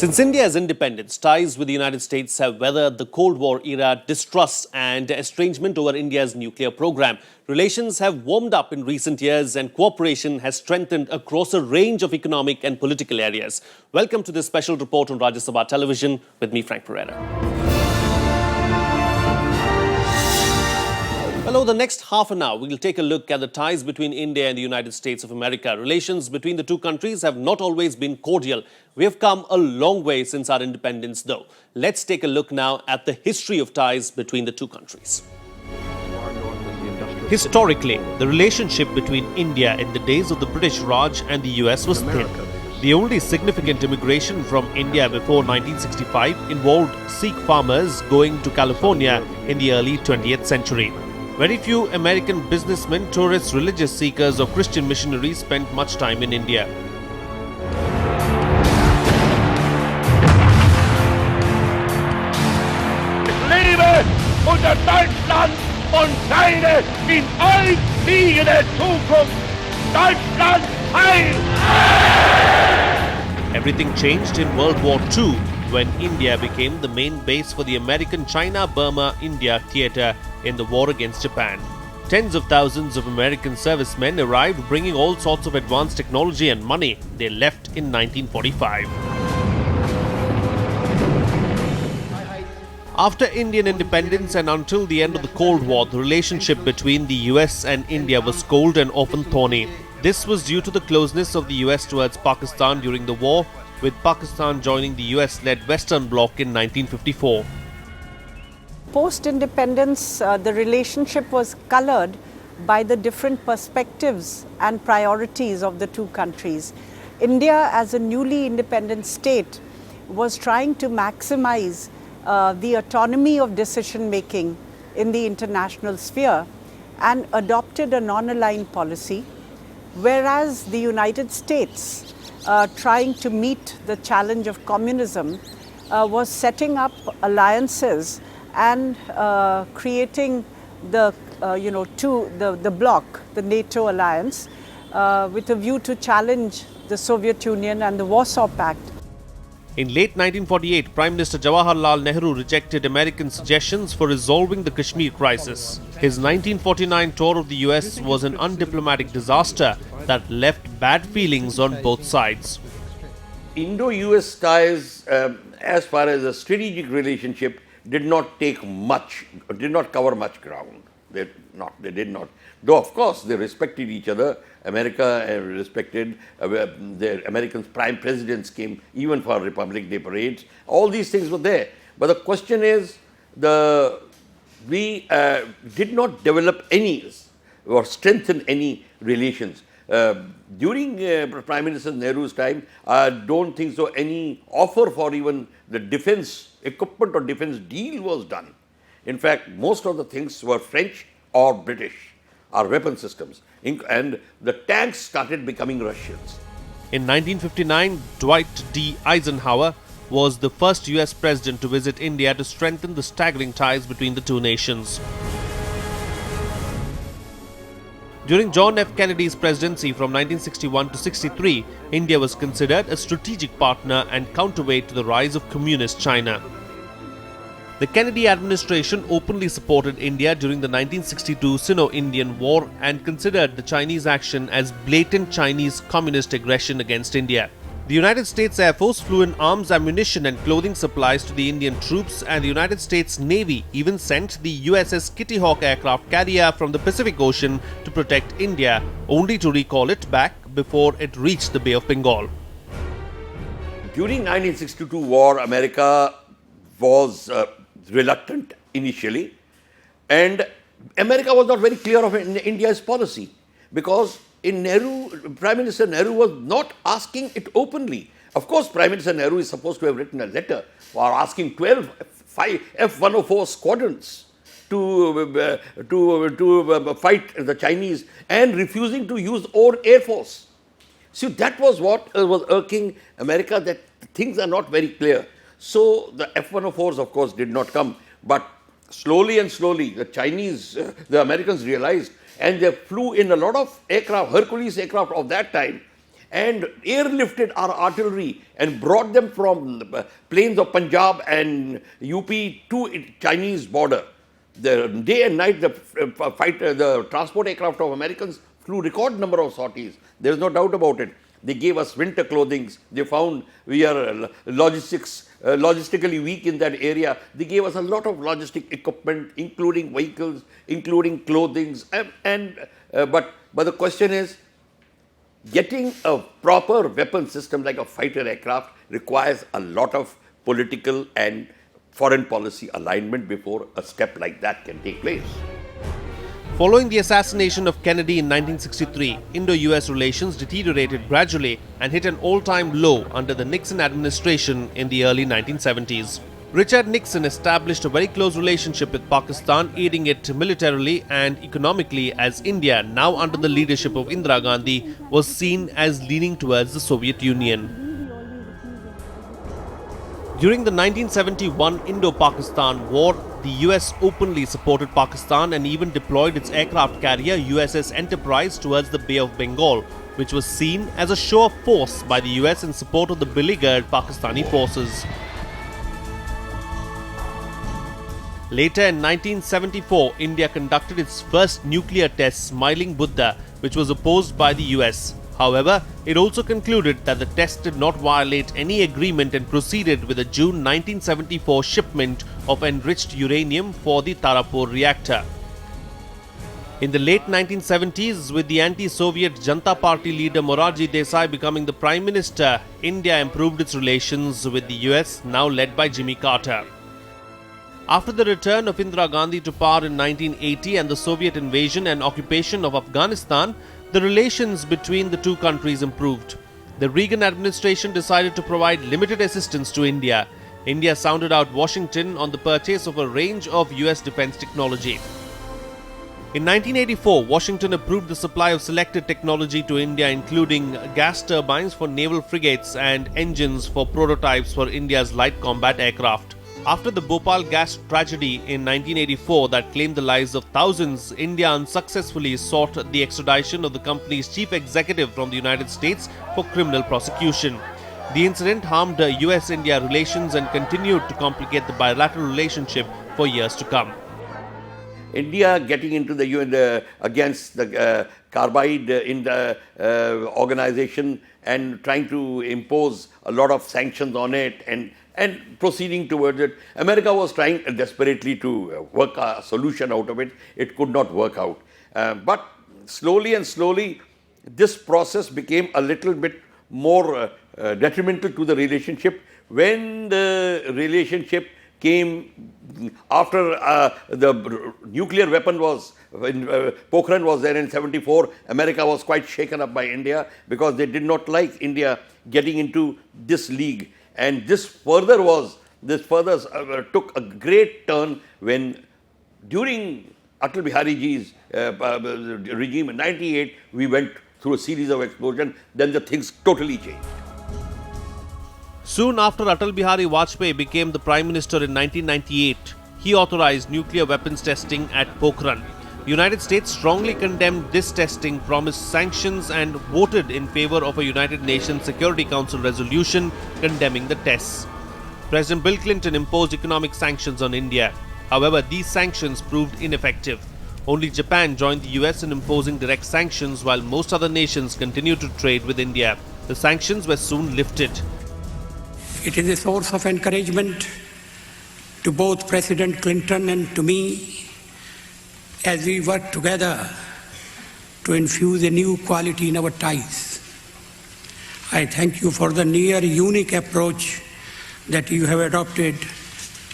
Since India's independence, ties with the United States have weathered the Cold War era distrust and estrangement over India's nuclear program. Relations have warmed up in recent years and cooperation has strengthened across a range of economic and political areas. Welcome to this special report on Rajya Sabha Television with me, Frank Pereira. Well, over the next half an hour, we'll take a look at the ties between India and the United States of America. Relations between the two countries have not always been cordial. We have come a long way since our independence, though. Let's take a look now at the history of ties between the two countries. Historically, the relationship between India in the days of the British Raj and the US was thin. The only significant immigration from India before 1965 involved Sikh farmers going to California in the early 20th century. Very few American businessmen, tourists, religious seekers or Christian missionaries spent much time in India. Ich lebe unter Deutschland und seine in euch liegende Zukunft. Deutschland heil! Everything changed in World War II when India became the main base for the American China-Burma-India theatre in the war against Japan. Tens of thousands of American servicemen arrived bringing all sorts of advanced technology and money. They left in 1945. After Indian independence and until the end of the Cold War, the relationship between the US and India was cold and often thorny. This was due to the closeness of the US towards Pakistan during the war, with Pakistan joining the US-led Western Bloc in 1954. Post-independence, the relationship was colored by the different perspectives and priorities of the two countries. India, as a newly independent state, was trying to maximize the autonomy of decision-making in the international sphere and adopted a non-aligned policy, whereas the United States, trying to meet the challenge of communism, was setting up alliances and creating the bloc, the NATO alliance, with a view to challenge the Soviet Union and the Warsaw Pact. In late 1948, Prime Minister Jawaharlal Nehru rejected American suggestions for resolving the Kashmir crisis. His 1949 tour of the US was an undiplomatic disaster that left bad feelings on both sides. Indo-US ties, as far as a strategic relationship, did not cover much ground. They did not. Though, of course, they respected each other. America respected their American prime presidents came even for Republic Day parades. All these things were there. But the question is, we did not develop any or strengthen any relations. During Prime Minister Nehru's time, I don't think so any offer for even the defense equipment or defense deal was done. In fact, most of the things were French or British, or weapon systems, and the tanks started becoming Russians. In 1959, Dwight D. Eisenhower was the first US president to visit India to strengthen the staggering ties between the two nations. During John F. Kennedy's presidency from 1961 to 63, India was considered a strategic partner and counterweight to the rise of communist China. The Kennedy administration openly supported India during the 1962 Sino-Indian War and considered the Chinese action as blatant Chinese communist aggression against India. The United States Air Force flew in arms, ammunition and clothing supplies to the Indian troops, and the United States Navy even sent the USS Kitty Hawk aircraft carrier from the Pacific Ocean to protect India, only to recall it back before it reached the Bay of Bengal. During 1962 war, America was reluctant initially, and America was not very clear of India's policy, because Prime Minister Nehru was not asking it openly. Of course, Prime Minister Nehru is supposed to have written a letter for asking 12 F-104 squadrons to fight the Chinese and refusing to use our Air Force. So that was what was irking America, that things are not very clear. So the F-104s, of course, did not come. But slowly and slowly, the Americans realized, and they flew in a lot of aircraft, Hercules aircraft of that time, and airlifted our artillery and brought them from the plains of Punjab and UP to Chinese border. The day and night, the transport aircraft of Americans flew record number of sorties. There is no doubt about it. They gave us winter clothing. They found we are logistically weak in that area. They gave us a lot of logistic equipment, including vehicles, including clothing. But the question is, getting a proper weapon system like a fighter aircraft requires a lot of political and foreign policy alignment before a step like that can take place. Following the assassination of Kennedy in 1963, Indo-US relations deteriorated gradually and hit an all-time low under the Nixon administration in the early 1970s. Richard Nixon established a very close relationship with Pakistan, aiding it militarily and economically, as India, now under the leadership of Indira Gandhi, was seen as leaning towards the Soviet Union. During the 1971 Indo-Pakistan War, the US openly supported Pakistan and even deployed its aircraft carrier USS Enterprise towards the Bay of Bengal, which was seen as a show of force by the US in support of the beleaguered Pakistani forces. Later in 1974, India conducted its first nuclear test, Smiling Buddha, which was opposed by the US. However, it also concluded that the test did not violate any agreement and proceeded with a June 1974 shipment of enriched uranium for the Tarapur reactor. In the late 1970s, with the anti-Soviet Janata Party leader Morarji Desai becoming the Prime Minister, India improved its relations with the US, now led by Jimmy Carter. After the return of Indira Gandhi to power in 1980 and the Soviet invasion and occupation of Afghanistan, the relations between the two countries improved. The Reagan administration decided to provide limited assistance to India. India sounded out Washington on the purchase of a range of US defense technology. In 1984, Washington approved the supply of selected technology to India, including gas turbines for naval frigates and engines for prototypes for India's light combat aircraft. After the Bhopal gas tragedy in 1984 that claimed the lives of thousands, India unsuccessfully sought the extradition of the company's chief executive from the United States for criminal prosecution. The incident harmed US-India relations and continued to complicate the bilateral relationship for years to come. India getting into the UN against the carbide in the organization and trying to impose a lot of sanctions on it and proceeding towards it. America was trying desperately to work a solution out of it. It could not work out. But slowly and slowly, this process became a little bit more detrimental to the relationship. When the relationship came after the nuclear weapon was, Pokhran was there in 74, America was quite shaken up by India because they did not like India getting into this league. And this further took a great turn when during Atal Bihari Ji's regime in 98, we went through a series of explosions, then the things totally changed. Soon after Atal Bihari Vajpayee became the Prime Minister in 1998, he authorized nuclear weapons testing at Pokhran. The United States strongly condemned this testing, promised sanctions and voted in favor of a United Nations Security Council resolution condemning the tests. President Bill Clinton imposed economic sanctions on India. However, these sanctions proved ineffective. Only Japan joined the US in imposing direct sanctions, while most other nations continued to trade with India. The sanctions were soon lifted. It is a source of encouragement to both President Clinton and to me as we work together to infuse a new quality in our ties. I thank you for the near unique approach that you have adopted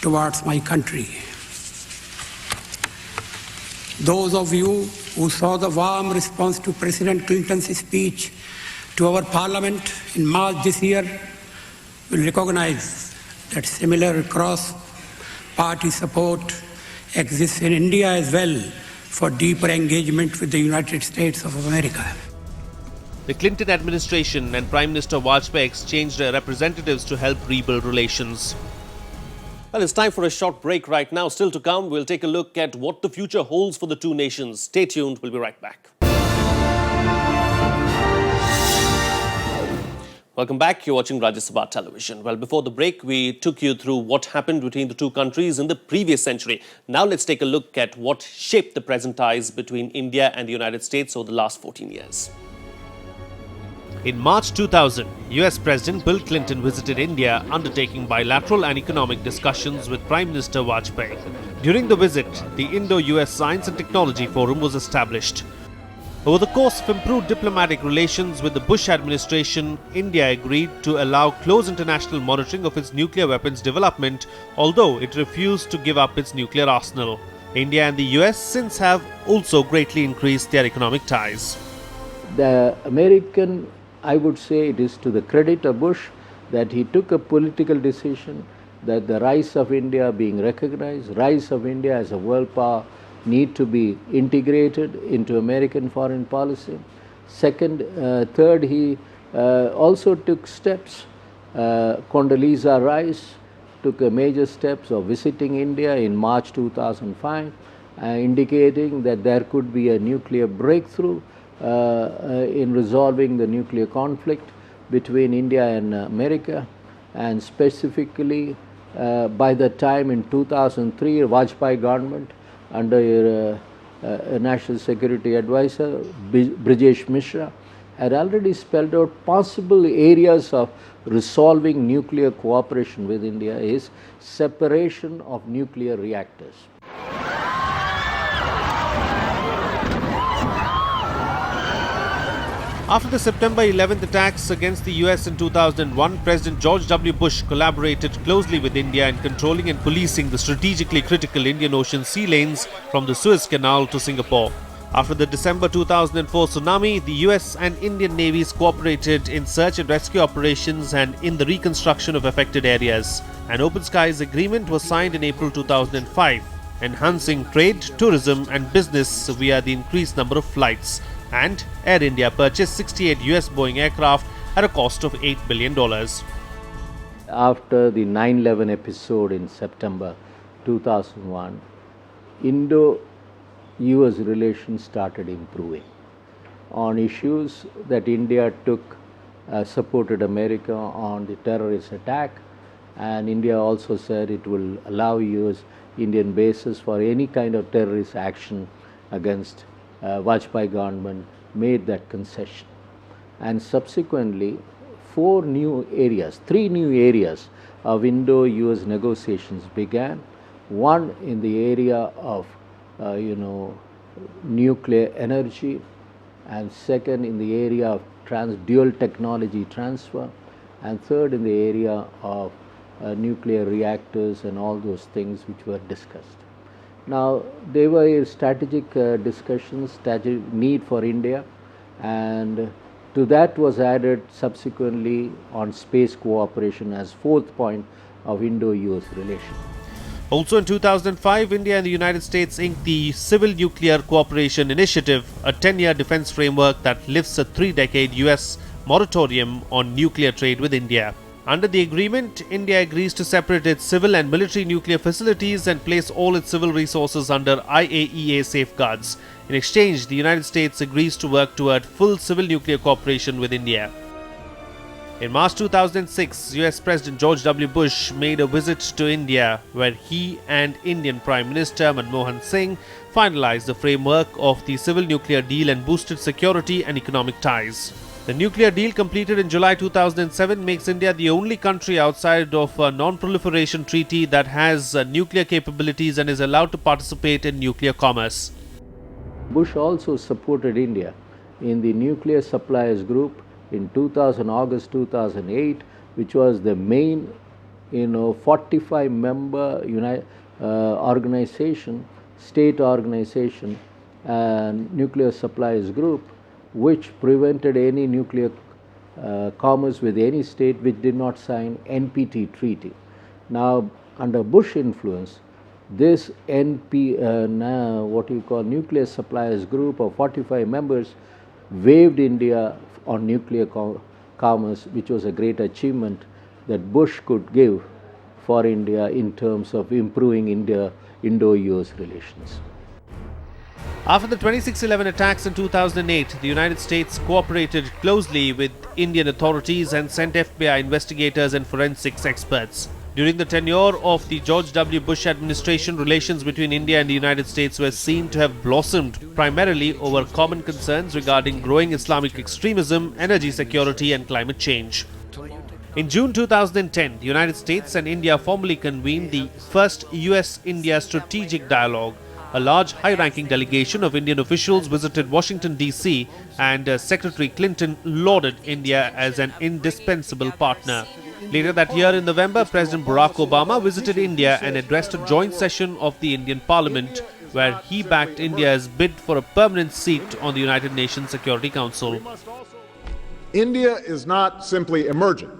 towards my country. Those of you who saw the warm response to President Clinton's speech to our Parliament in March this year will recognize that similar cross-party support exists in India as well for deeper engagement with the United States of America. The Clinton administration and Prime Minister Vajpayee exchanged representatives to help rebuild relations. Well, it's time for a short break right now. Still to come, we'll take a look at what the future holds for the two nations. Stay tuned, we'll be right back. Welcome back. You're watching Rajya Sabha Television. Well, before the break, we took you through what happened between the two countries in the previous century. Now let's take a look at what shaped the present ties between India and the United States over the last 14 years. In March 2000, US President Bill Clinton visited India, undertaking bilateral and economic discussions with Prime Minister Vajpayee. During the visit, the Indo-US Science and Technology Forum was established. Over the course of improved diplomatic relations with the Bush administration, India agreed to allow close international monitoring of its nuclear weapons development, although it refused to give up its nuclear arsenal. India and the US since have also greatly increased their economic ties. The American, I would say it is to the credit of Bush that he took a political decision that the rise of India being recognized, rise of India as a world power need to be integrated into American foreign policy. Third, he also took steps. Condoleezza Rice took a major steps of visiting India in March 2005, indicating that there could be a nuclear breakthrough in resolving the nuclear conflict between India and America. And specifically, by the time in 2003, Vajpayee government under a National Security Advisor, Brijesh Mishra, had already spelled out possible areas of resolving nuclear cooperation with India is separation of nuclear reactors. After the September 11th attacks against the US in 2001, President George W. Bush collaborated closely with India in controlling and policing the strategically critical Indian Ocean sea lanes from the Suez Canal to Singapore. After the December 2004 tsunami, the US and Indian navies cooperated in search and rescue operations and in the reconstruction of affected areas. An open skies agreement was signed in April 2005, enhancing trade, tourism and business via the increased number of flights. And Air India purchased 68 US Boeing aircraft at a cost of $8 billion. After the 9/11 episode in September 2001, Indo-US relations started improving on issues that India supported America on the terrorist attack, and India also said it will allow US Indian bases for any kind of terrorist action against Vajpayee government made that concession. And subsequently, three new areas of Indo-US negotiations began. One in the area of nuclear energy, and second in the area of dual technology transfer, and third in the area of nuclear reactors and all those things which were discussed. Now, there were strategic discussions, strategic need for India, and to that was added subsequently on space cooperation as fourth point of Indo-US relations. Also in 2005, India and the United States inked the Civil Nuclear Cooperation Initiative, a 10-year defense framework that lifts a 3-decade US moratorium on nuclear trade with India. Under the agreement, India agrees to separate its civil and military nuclear facilities and place all its civil resources under IAEA safeguards. In exchange, the United States agrees to work toward full civil nuclear cooperation with India. In March 2006, US President George W. Bush made a visit to India, where he and Indian Prime Minister Manmohan Singh finalized the framework of the civil nuclear deal and boosted security and economic ties. The nuclear deal completed in July 2007 makes India the only country outside of a non-proliferation treaty that has nuclear capabilities and is allowed to participate in nuclear commerce. Bush also supported India in the Nuclear Suppliers Group in August 2008, which was the main 45-member organization, state organization, Nuclear Suppliers Group, which prevented any nuclear commerce with any state which did not sign NPT treaty. Now, under Bush influence, this Nuclear Suppliers Group of 45 members waived India on nuclear commerce, which was a great achievement that Bush could give for India in terms of improving Indo-US relations. After the 26/11 attacks in 2008, the United States cooperated closely with Indian authorities and sent FBI investigators and forensics experts. During the tenure of the George W. Bush administration, relations between India and the United States were seen to have blossomed primarily over common concerns regarding growing Islamic extremism, energy security, and climate change. In June 2010, the United States and India formally convened the first US-India Strategic Dialogue. A large high-ranking delegation of Indian officials visited Washington, D.C., and Secretary Clinton lauded India as an indispensable partner. Later that year in November, President Barack Obama visited India and addressed a joint session of the Indian Parliament, where he backed India's bid for a permanent seat on the United Nations Security Council. India is not simply emerging.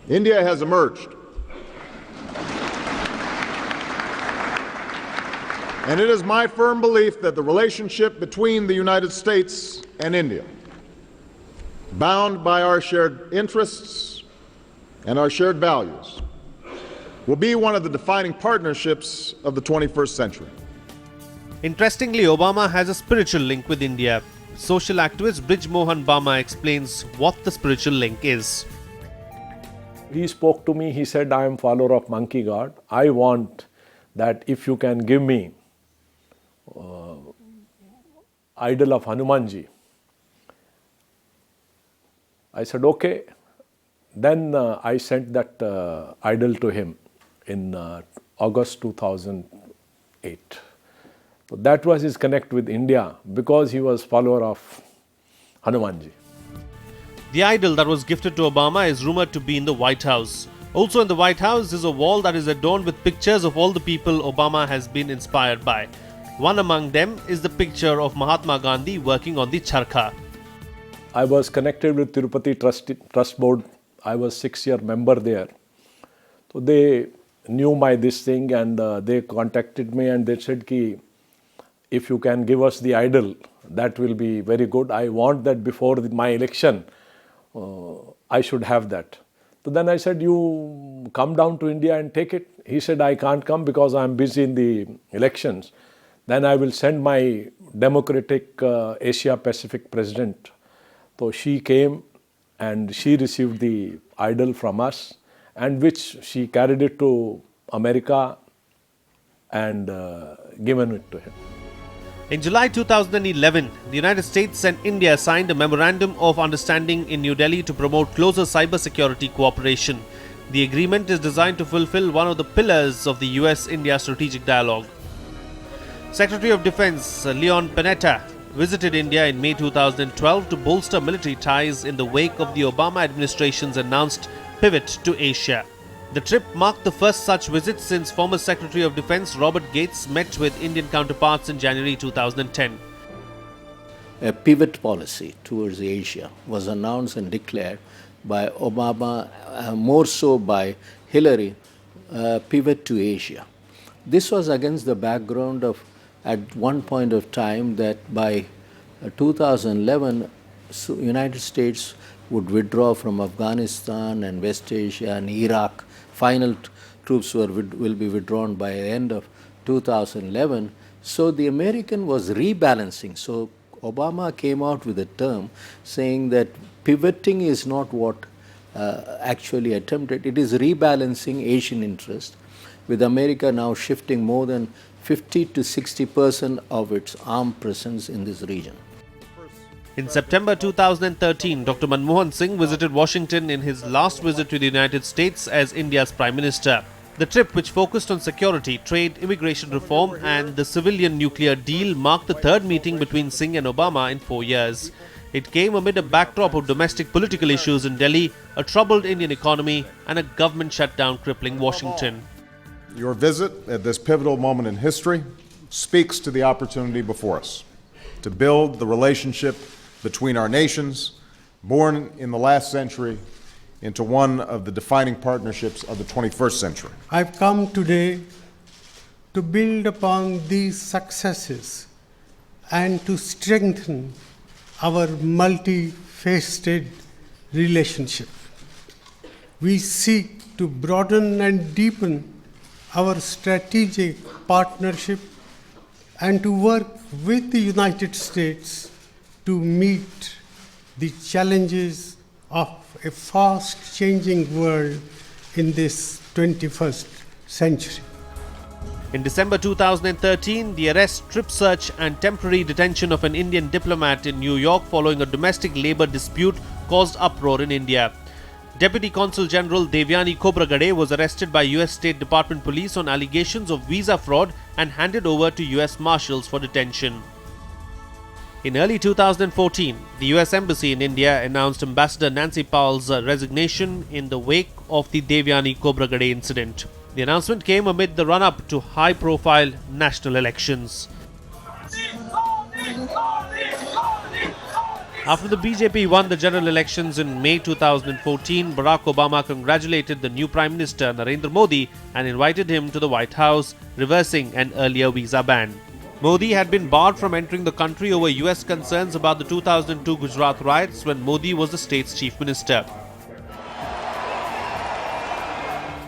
India has emerged. And it is my firm belief that the relationship between the United States and India, bound by our shared interests and our shared values, will be one of the defining partnerships of the 21st century. Interestingly, Obama has a spiritual link with India. Social activist Brij Mohan Bama explains what the spiritual link is. He spoke to me, he said, I am follower of monkey god. I want that if you can give me idol of Hanumanji. I said, okay. Then I sent that idol to him in August 2008. So that was his connect with India because he was follower of Hanumanji. The idol that was gifted to Obama is rumored to be in the White House. Also in the White House is a wall that is adorned with pictures of all the people Obama has been inspired by. One among them is the picture of Mahatma Gandhi working on the charkha. I was connected with Tirupati Trust Board. I was 6-year member there. So they knew my this thing and they contacted me and they said, Ki, if you can give us the idol, that will be very good. I want that before my election, I should have that. So then I said, you come down to India and take it. He said, I can't come because I'm busy in the elections. Then I will send my Democratic Asia Pacific president. So she came and she received the idol from us, and which she carried it to America and given it to him. In July 2011, the United States and India signed a Memorandum of Understanding in New Delhi to promote closer cybersecurity cooperation. The agreement is designed to fulfill one of the pillars of the US-India Strategic Dialogue. Secretary of Defense Leon Panetta visited India in May 2012 to bolster military ties in the wake of the Obama administration's announced pivot to Asia. The trip marked the first such visit since former Secretary of Defense Robert Gates met with Indian counterparts in January 2010. A pivot policy towards Asia was announced and declared by Obama, more so by Hillary, pivot to Asia. This was against the background of, at one point of time, that by 2011, United States would withdraw from Afghanistan and West Asia and Iraq. Final troops will be withdrawn by the end of 2011. So the American was rebalancing. So Obama came out with a term saying that pivoting is not what actually attempted. It is rebalancing Asian interest, with America now shifting more than 50 to 60% of its armed presence in this region. In September 2013, Dr. Manmohan Singh visited Washington in his last visit to the United States as India's Prime Minister. The trip, which focused on security, trade, immigration reform and the civilian nuclear deal, marked the third meeting between Singh and Obama in 4 years. It came amid a backdrop of domestic political issues in Delhi, a troubled Indian economy and a government shutdown crippling Washington. Your visit at this pivotal moment in history speaks to the opportunity before us to build the relationship between our nations, born in the last century, into one of the defining partnerships of the 21st century. I've come today to build upon these successes and to strengthen our multifaceted relationship. We seek to broaden and deepen our strategic partnership and to work with the United States to meet the challenges of a fast changing world in this 21st century. In December 2013, the arrest, strip search and temporary detention of an Indian diplomat in New York following a domestic labor dispute caused uproar in India. Deputy Consul General Devyani Khobragade was arrested by US State Department police on allegations of visa fraud and handed over to US Marshals for detention. In early 2014, the US Embassy in India announced Ambassador Nancy Powell's resignation in the wake of the Devyani Khobragade incident. The announcement came amid the run-up to high-profile national elections. After the BJP won the general elections in May 2014, Barack Obama congratulated the new Prime Minister Narendra Modi and invited him to the White House, reversing an earlier visa ban. Modi had been barred from entering the country over US concerns about the 2002 Gujarat riots when Modi was the state's chief minister.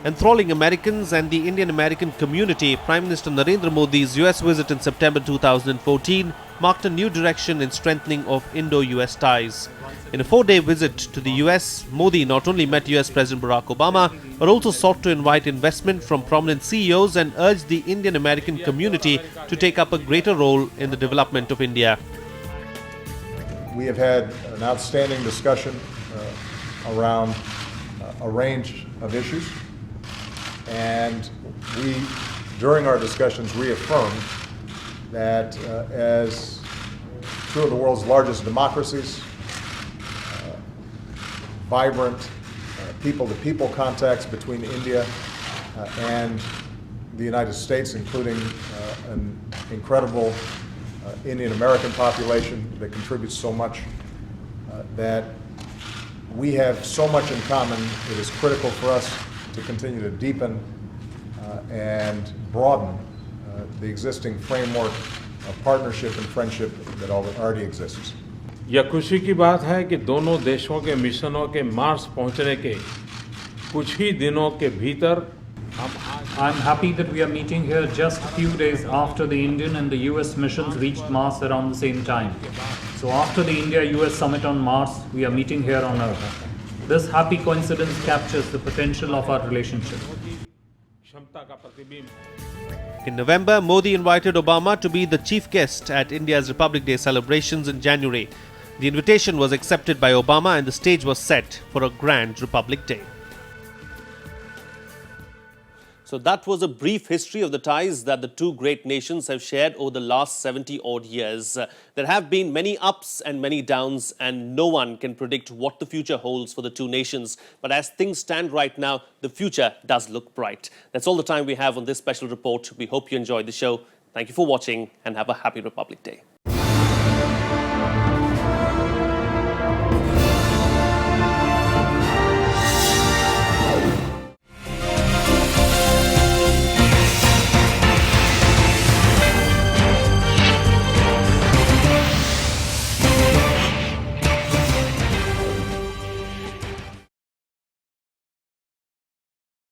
Enthralling Americans and the Indian-American community, Prime Minister Narendra Modi's US visit in September 2014 marked a new direction in strengthening of Indo-US ties. In a 4-day visit to the US, Modi not only met US President Barack Obama, but also sought to invite investment from prominent CEOs and urged the Indian-American community to take up a greater role in the development of India. We have had an outstanding discussion around a range of issues. And we, during our discussions, reaffirmed that as two of the world's largest democracies, vibrant people-to-people contacts between India and the United States, including an incredible Indian-American population that contributes so much, that we have so much in common. It is critical for us to continue to deepen and broaden the existing framework of partnership and friendship that already exists. यह खुशी की बात है कि दोनों देशों के मिशनों के मार्स पहुंचने के कुछ ही दिनों के भीतर I'm happy that we are meeting here just a few days after the Indian and the US missions reached Mars around the same time. So after the India-US summit on Mars, we are meeting here on Earth. This happy coincidence captures the potential of our relationship. In November, Modi invited Obama to be the chief guest at India's Republic Day celebrations in January. The invitation was accepted by Obama and the stage was set for a grand Republic Day. So that was a brief history of the ties that the two great nations have shared over the last 70-odd years. There have been many ups and many downs, and no one can predict what the future holds for the two nations. But as things stand right now, the future does look bright. That's all the time we have on this special report. We hope you enjoyed the show. Thank you for watching and have a happy Republic Day.